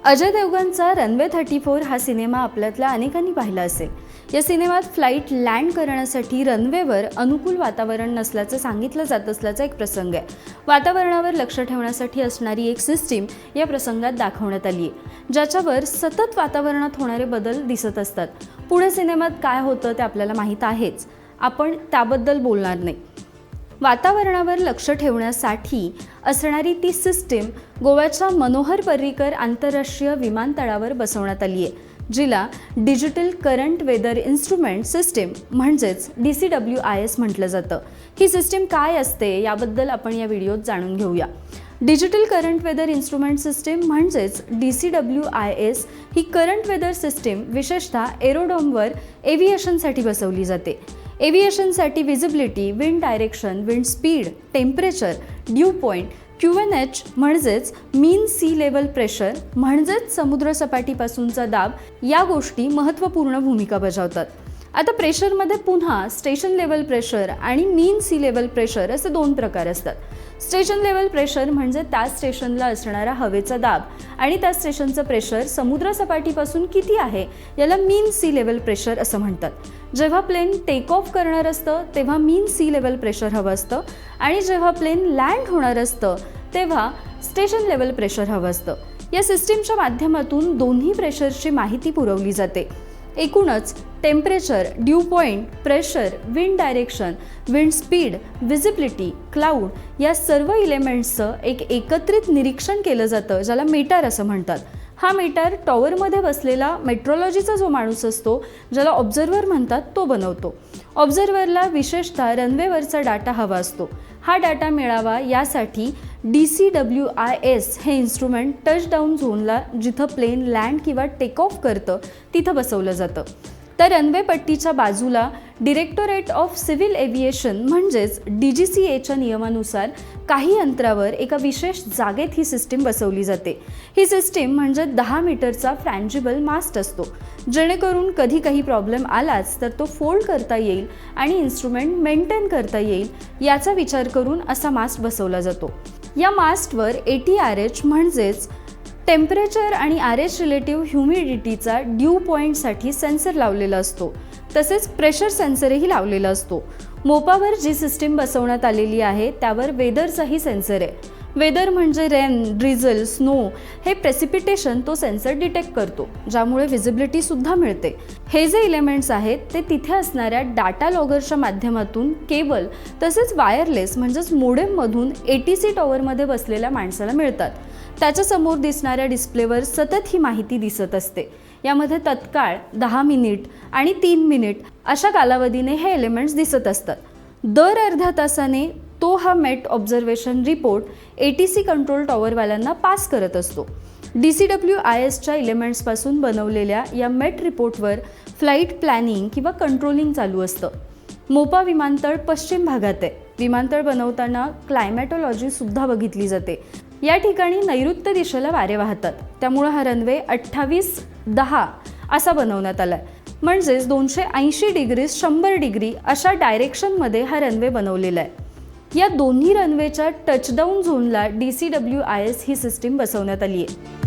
Ajay देवगणचा runway 34 हा cinema आपल्यातल्या अनेकांनी पाहिला असेल। या सिनेमात फ्लाईट लँड करण्यासाठी रनवेवर अनुकूल वातावरण नसल्याचं सांगितलं जात असल्याचा एक प्रसंग आहे। वातावरणावर लक्ष ठेवण्यासाठी असणारी एक सिस्टीम या प्रसंगात दाखवण्यात आली आहे, ज्याच्यावर सतत वातावरणात होणारे बदल दिसत असतात। पुढे सिनेमात काय होतं ते आपल्याला माहीत आहेच, आपण त्याबद्दल बोलणार नाही। वातावरणावर लक्ष ठेवण्यासाठी असणारी ती सिस्टीम गोव्याच्या मनोहर पर्रीकर आंतरराष्ट्रीय विमानतळावर बसवण्यात आली आहे, जिला digital current weather instrument system म्हणजेच DCWIS म्हटलं जातं। ही सिस्टीम काय असते याबद्दल आपण या व्हिडिओत जाणून घेऊया। Digital current weather instrument system म्हणजेच DCWIS ही करंट वेदर सिस्टीम विशेषतः एरोड्रोमवर एव्हिएशनसाठी बसवली जाते। एव्हिएशनसाठी visibility, wind direction, wind speed, temperature, dew point, QNH म्हणजेच मीन सी लेवल प्रेशर म्हणजेच समुद्र सपाटीपासूनचा दाब या गोष्टी महत्त्वपूर्ण भूमिका बजावतात। आता प्रेशरमध्ये पुन्हा स्टेशन लेवल प्रेशर आणि मीन सी लेवल प्रेशर असे दोन प्रकार असतात। स्टेशन लेवल प्रेशर म्हणजे त्या स्टेशनला असणारा हवेचा दाब आणि त्या स्टेशनचं प्रेशर समुद्र सपाटीपासून किती आहे याला मीन सी लेवल प्रेशर असं म्हणतात। जेव्हा प्लेन टेक ऑफ करणार असतं तेव्हा मीन सी लेवल प्रेशर हवं असतं आणि जेव्हा प्लेन लँड होणार असतं तेव्हा स्टेशन लेवल प्रेशर हवं असतं। या सिस्टीमच्या माध्यमातून दोन्ही प्रेशरची माहिती पुरवली जाते। एकूणच temperature, dew point, pressure, wind direction, wind speed, visibility, cloud या सर्व इलेमेंट्सचं एक एकत्रित निरीक्षण केलं जातं, ज्याला मीटर असं म्हणतात। हा मीटर टॉवरमध्ये बसलेला मेट्रोलॉजीचा जो माणूस असतो, ज्याला ऑब्झर्व्हर म्हणतात, तो बनवतो। ऑब्झर्व्हरला विशेषतः रनवेवरचा डाटा हवा असतो। हा डाटा मिळावा यासाठी DCWIS हे इन्स्ट्रुमेंट टचडाऊन झोनला जिथं प्लेन लँड किंवा टेक ऑफ करतं तिथं बसवलं जातं। तर रनवे पट्टीच्या बाजूला डिरेक्टोरेट ऑफ सिव्हिल एव्हिएशन म्हणजेच DGCA नियमानुसार काही अंतरावर एका विशेष जागेत ही सिस्टीम बसवली जाते। ही सिस्टीम म्हणजे 10 मीटरचा फ्रँजिबल मास्ट असतो, जेणेकरून कधी काही प्रॉब्लेम आलाच तर तो फोल्ड करता येईल आणि इन्स्ट्रुमेंट मेंटेन करता येईल याचा विचार करून असा मास्ट बसवला जातो। या मास्टवर ATRH म्हणजेच टेम्परेचर आणि RH रिलेटिव्ह ह्युमिडिटीचा ड्यू पॉईंटसाठी सेन्सर लावलेला असतो, तसेच प्रेशर सेन्सरही लावलेला असतो। मोपावर जी सिस्टीम बसवण्यात आलेली आहे त्यावर वेदरचाही सेन्सर आहे। वेदर म्हणजे रेन, ड्रिझल, स्नो हे प्रेसिपिटेशन तो सेन्सर डिटेक्ट करतो, ज्यामुळे विजिबिलिटी सुद्धा मिळते। हे जे इलेमेंट्स आहेत ते तिथे असणाऱ्या डाटा लॉगरच्या माध्यमातून केबल तसेच वायरलेस म्हणजेच मोडेममधून ATC टॉवरमध्ये बसलेल्या माणसाला मिळतात। त्याच्यासमोर दिसणाऱ्या डिस्प्लेवर सतत ही माहिती दिसत असते। यामध्ये तत्काळ 10 मिनिट आणि 3 मिनिट अशा कालावधीने हे एलिमेंट्स दिसत असतात। दर अर्ध्या तासाने तो हा met observation report ATC control टॉवरवाल्यांना पास करत असतो। DCWISच्या इलेमेंट्सपासून बनवलेल्या या मेट रिपोर्टवर फ्लाईट प्लॅनिंग किंवा कंट्रोलिंग चालू असतं। मोपा विमानतळ पश्चिम भागात आहे। विमानतळ बनवताना क्लायमॅटोलॉजी सुद्धा बघितली जाते। या ठिकाणी नैऋत्य दिशेला वारे वाहतात, त्यामुळे हा रनवे 28-10 असा बनवण्यात आलाय, म्हणजेच 280 डिग्री 100 डिग्री अशा डायरेक्शनमध्ये हा रनवे बनवलेला आहे। या दोन्ही रनवेच्या टचडाऊन झोनला DCWIS ही सिस्टीम बसवण्यात आली आहे।